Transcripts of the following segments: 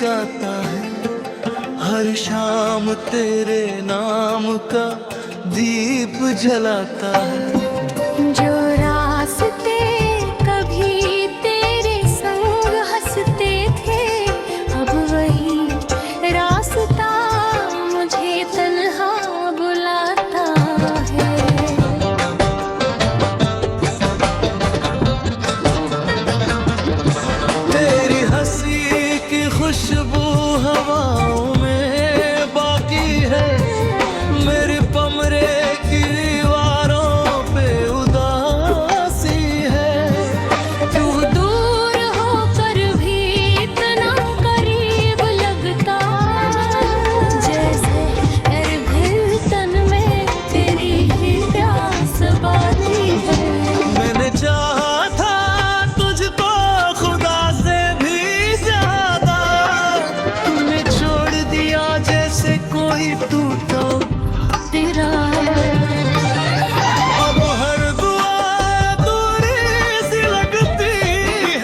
गाता है, हर शाम तेरे नाम का दीप जलाता है। जो रास्ते कभी तेरे संग हंसते थे, अब वही रास्ता मुझे तन्हा बुलाता है। तेरी हंसी की खुशबू हवाओं में बाकी है, मेरे कमरे की दीवारों पे उदासी है। तू दूर होकर भी इतना करीब लगता, जैसे हर तन में तेरी ही प्यास बाती है। मैंने चाहा था तुझको खुदा से भी ज्यादा, तूने छोड़ दिया जैसे कोई टूटा तेरा अब हर दुआ दूरी सी लगती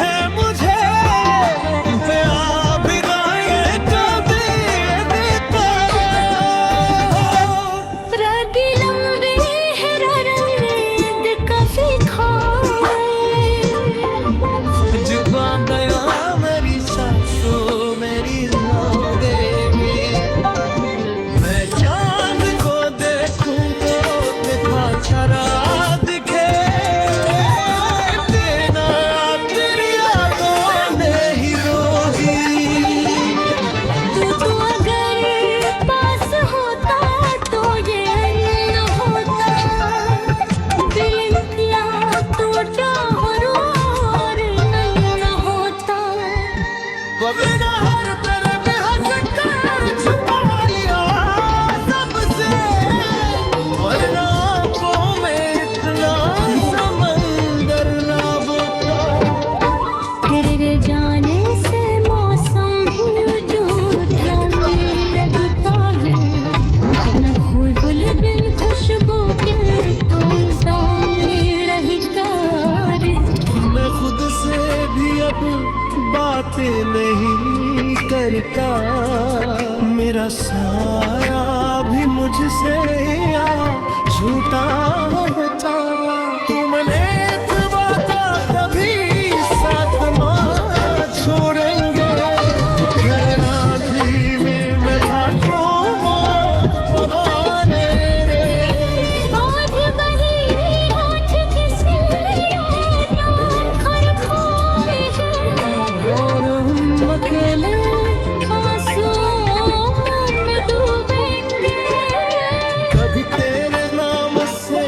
है मुझे, मैं आ भी गए कभी देखा। रातें लंबी है, नींद काफी खोए, जुबां गया मेरी सांसों मेरी देवी। मैं चांद को देखूं तो देखा चरा दिखे, तेरा तेरी यादों ने ही रोगी। तू अगर पास होता तो ये न होता, दिल निकला टूटा और नहीं होता। बिना हर तरफ हंस कर छुपा लिया सबसे, वरना आँखों में इतना समंदर ना बोता। तेरे जाने से मौसम भी झूठने लगता है, न फूल बिन खुशबू के तो सामने रहता रे। मैं खुद से भी अब बातें नहीं करता, मेरा साया भी मुझसे झूठा होता। तुमने एक वादा कभी साथ ना छोड़ेंगे, मेरा दिल में था तो बहाने रे। आज वही होठ किसी खर खोए हैं, और हम अकेले आंसुओं में डूबेंगे। कभी तेरे नाम से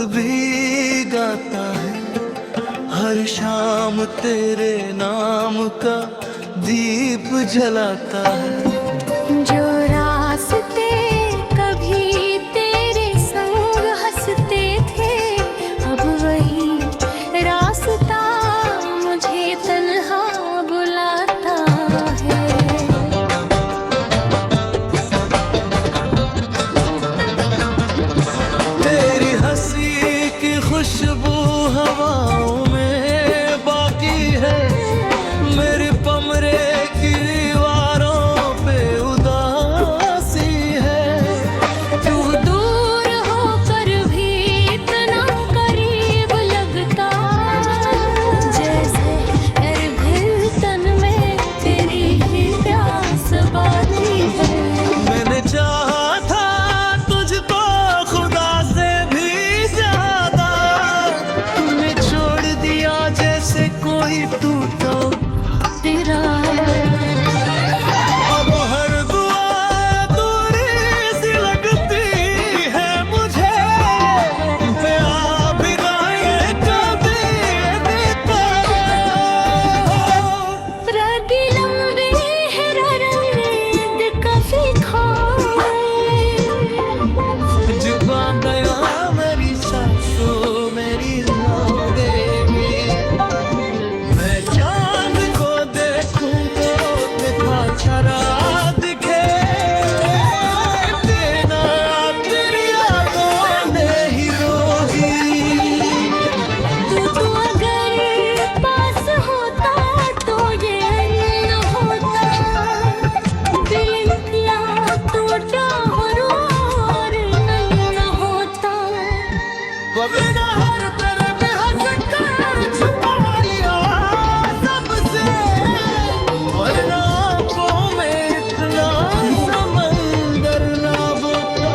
भी गाता है, हर शाम तेरे नाम का दीप जलाता है। जो रास्ते कभी तेरे संग हंसते थे, अब वही रास्ता मुझे तन्हा बुलाता है। तेरी हंसी की खुशबू हवाओं में बाकी है, मेरे कमरे की दीवारों पे उदासी है। तू दूर होकर भी इतना करीब लगता, जैसे हर दिल तन में तेरी ही प्यास बाती है। मैंने चाहा था तुझको खुदा से भी ज्यादा, तूने छोड़ दिया जैसे कोई टूटा तेरा अब हर दुआ दूरी सी लगती है मुझे, मैं आ भी गए कभी बीता। रातें लंबी है, नींद काफी खोए, जुबां गया मेरी सांसों मेरी देवी। मैं चांद को देखूं तो देखा चरा दिखे, तेरा तेरी यादों ने ही रोगी। तू अगर पास होता तो ये न होता, दिल निकला टूटा और न होता। बिना हर तरफ हंस कर छुपा लिया सबसे, और आंखों में इतना समंदर ना बोता।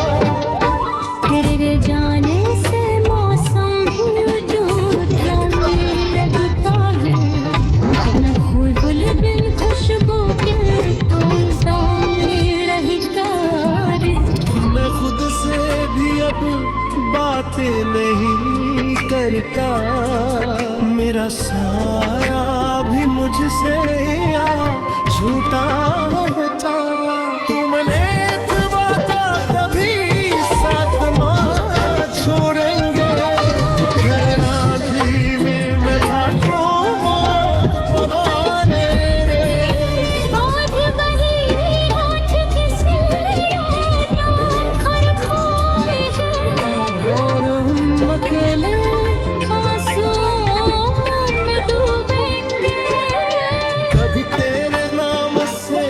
तेरे जाने से मौसम भी झूठने लगता है, न फूल बिन खुशबू के तो सामने रहता रे। मैं खुद से भी अब बातें नहीं करता, मेरा सारा भी मुझसे झूठा होता। तुमने एक वादा कभी साथ ना छोड़ेंगे, मेरा दिल में था तो बहाने रे। आज वही होठ किसी खर खोए हैं, और हम अकेले आंसुओं में डूबेंगे। कभी तेरे नाम से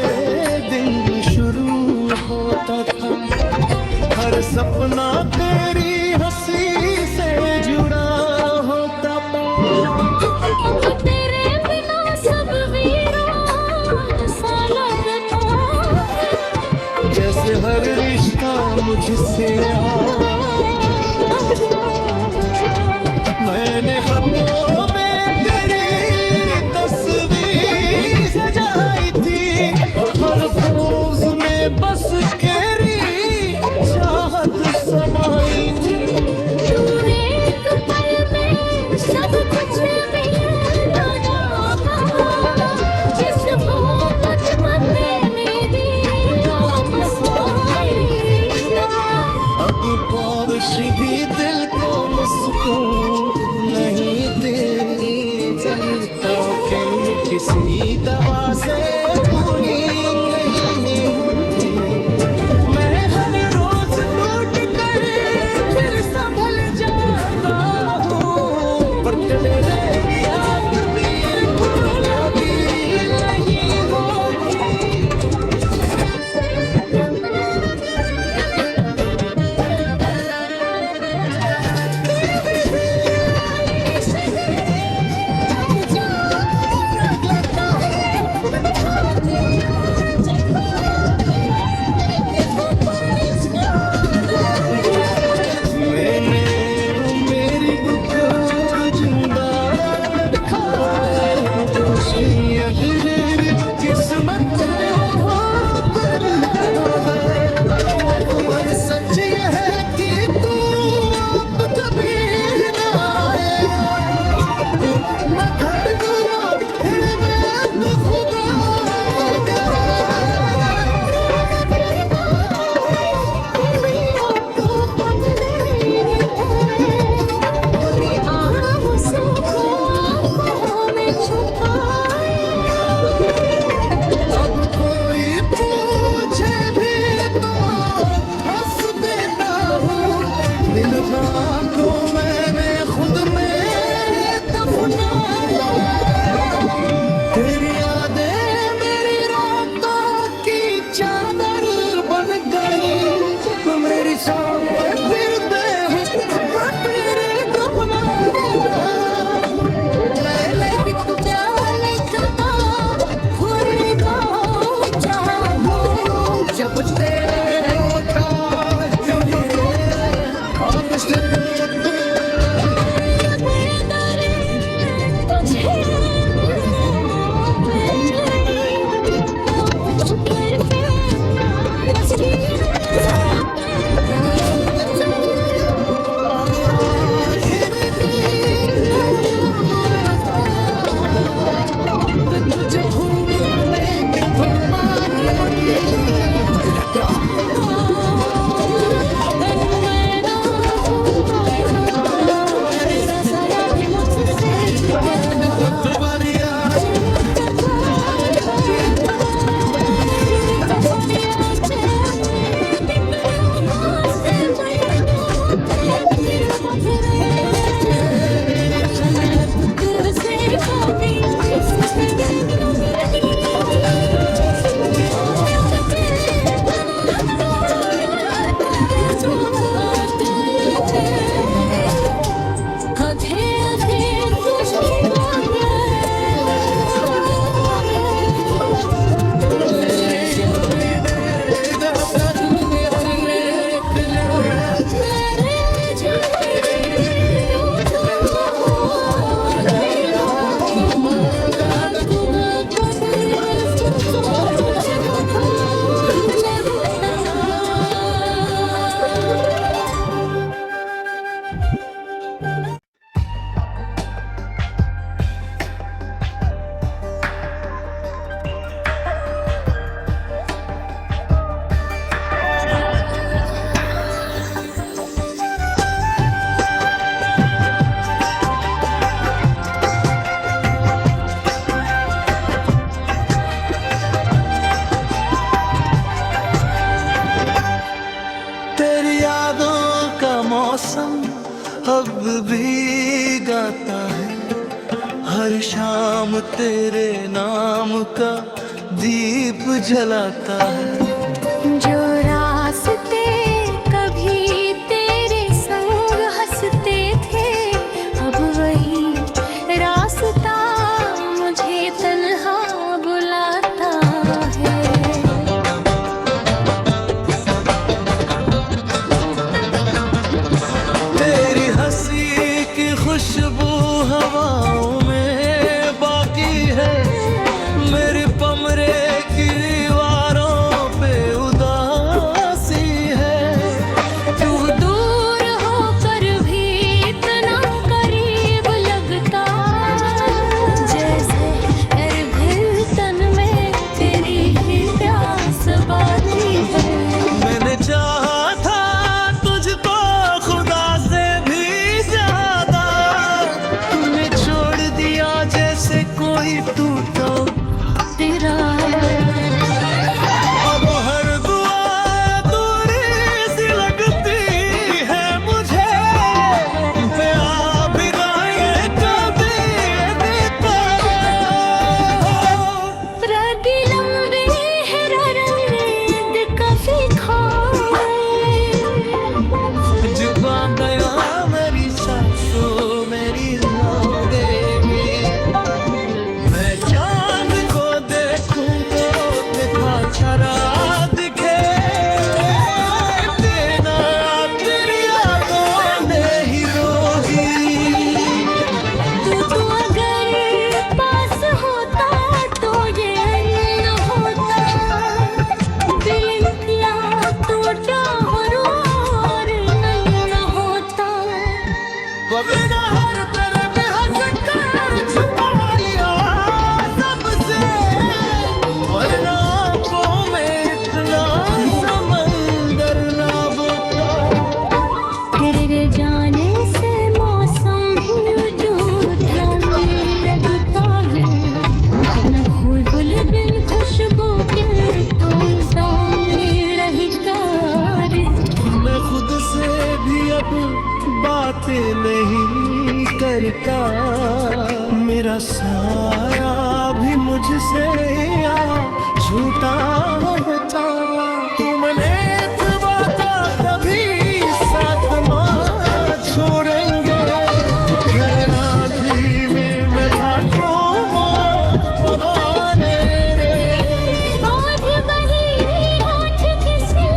भी गाता है, हर शाम तेरे नाम का दीप जलाता है। जो रास्ते कभी तेरे संग हंसते थे, अब वही रास्ता मुझे तन्हा बुलाता है। तेरी हंसी की खुशबू हवाओं में बाकी है, मेरे कमरे की दीवारों पे उदासी है। तू दूर होकर भी इतना करीब लगता, जैसे हर दिल तन में तेरी ही प्यास बाकी है। मैंने चाहा था तुझको खुदा से भी ज्यादा, तूने छोड़ दिया जैसे कोई टूटा तेरा अब हर दुआ दूरी सी लगती है मुझे, मैं आ भी गए कभी बीता। रातें लंबी है, नींद काफी खोए, जुबा गया मेरी सांसों मेरी देवी। मैं चांद को देखूं तो देखा चरा दिखे, तेरा तेरी यादों ने ही रोगी। तू अगर पास होता तो ये न होता, दिल निकला टूटा और नहीं होता। बिना हर तरफ हंस कर छुपा लिया सबसे, वरना आंखों में इतना समंदर ना बता। तेरे जाने से मौसम भी जूझने लगता है, न फूल बिन खुशबू के तो सामने रहता रे। मैं खुद से भी अब बातें नहीं करता, मेरा सारा भी मुझसे झूठा होता। तुमने एक वादा कभी साथ ना छोड़ेंगे, कहना भी मैं था बहाने रे। आज वही होठ किसी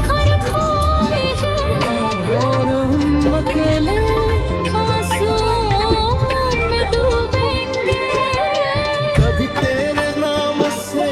खर खोए हैं, और हम अकेले आंसुओं में डूबेंगे। कभी तेरे नाम से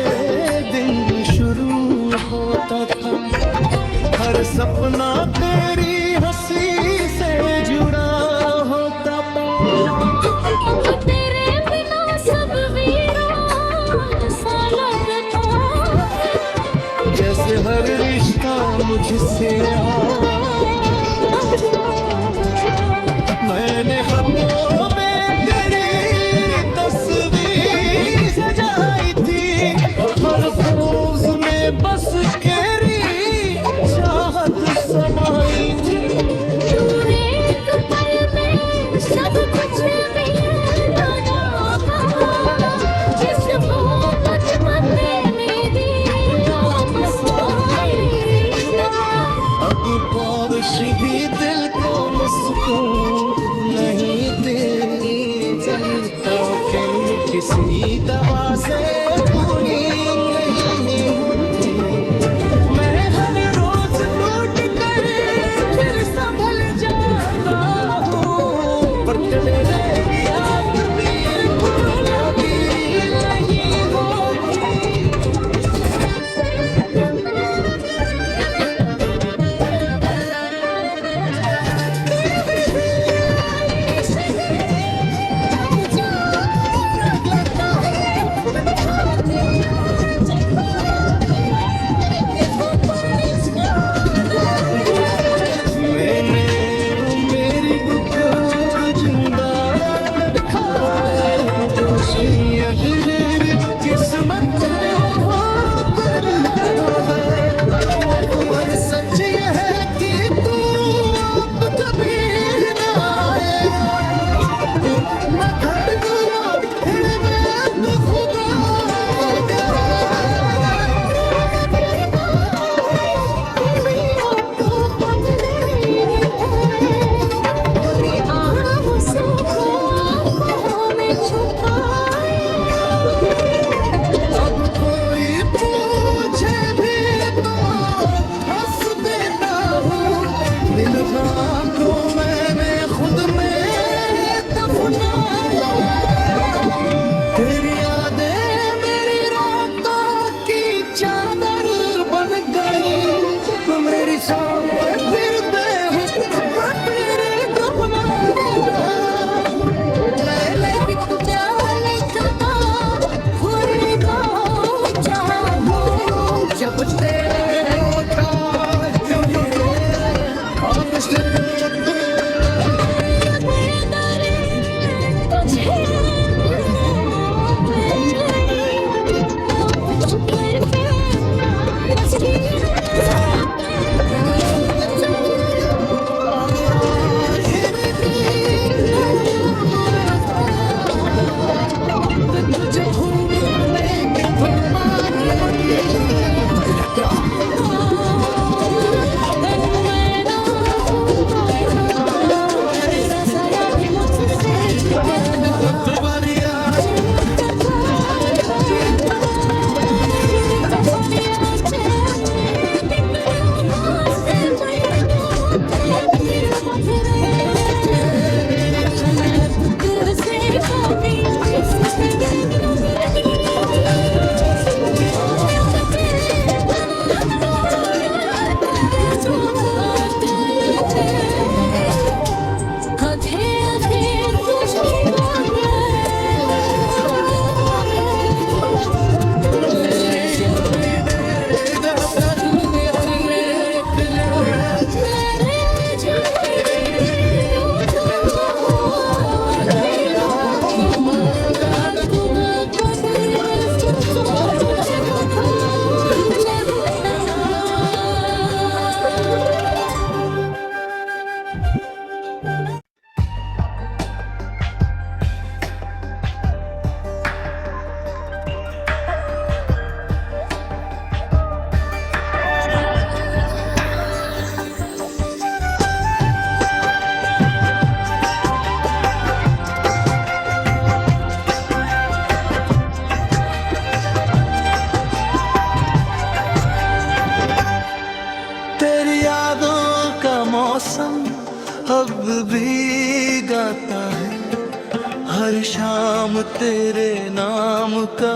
भी गाता है, हर शाम तेरे नाम का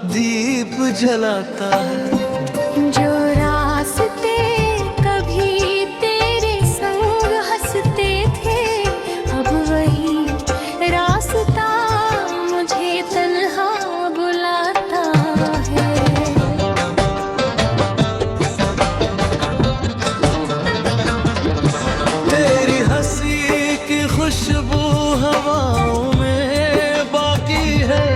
दीप जलाता है। जो रास्ते कभी तेरे संग हंसते थे, अब वही रास्ता मुझे तन्हा बुलाता है। तेरी हंसी की खुशबू हवाओं में बाकी है,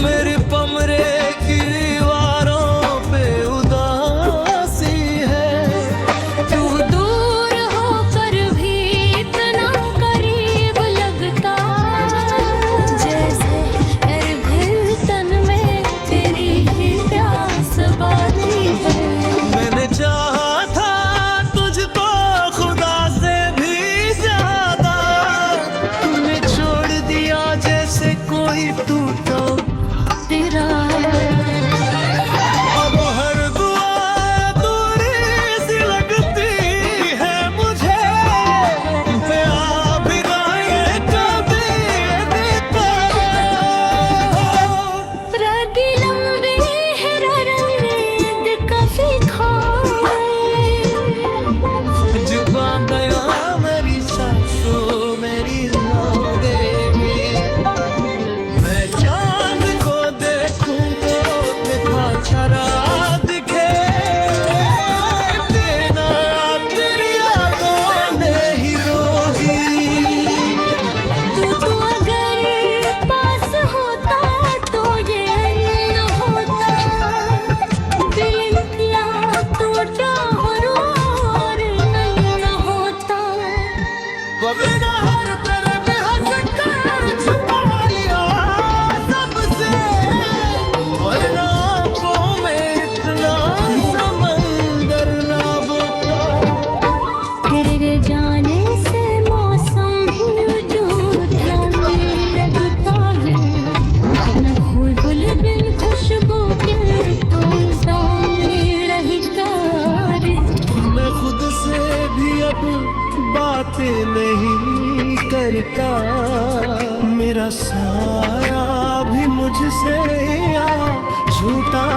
मेरे कमरे की दीवारों पे उदासी है। तू दूर होकर भी इतना करीब लगता, जैसे हर दिल तन में तेरी ही प्यास बाती है। मैंने चाहा था तुझको खुदा से भी ज्यादा, तूने छोड़ दिया जैसे कोई टूटा तेरा अब हर दुआ दूरी सी लगती है मुझे, मैं आ भी गए कभी देखा। रातें लंबी है, नींद काफी खोए, जुबां गया मेरी सांसों मेरी देवी। मैं चांद को देखूं तो देखा चरा दिखे, तेरा तेरी यादों ने ही रोगी। तू अगर पास होता तो ये न होता, दिल निकला टूटा और नहीं होता। बिना हर तरफ हंस कर छुपा लिया सबसे, वरना आँखों में इतना समंदर ना बोता। तेरे जाने से मौसम भी झूठा लगता है, न फूल बिन खुशबू के तो सामने रहता रे। मैं खुद से भी अब बातें नहीं करता, मेरा सारा भी मुझसे झूठा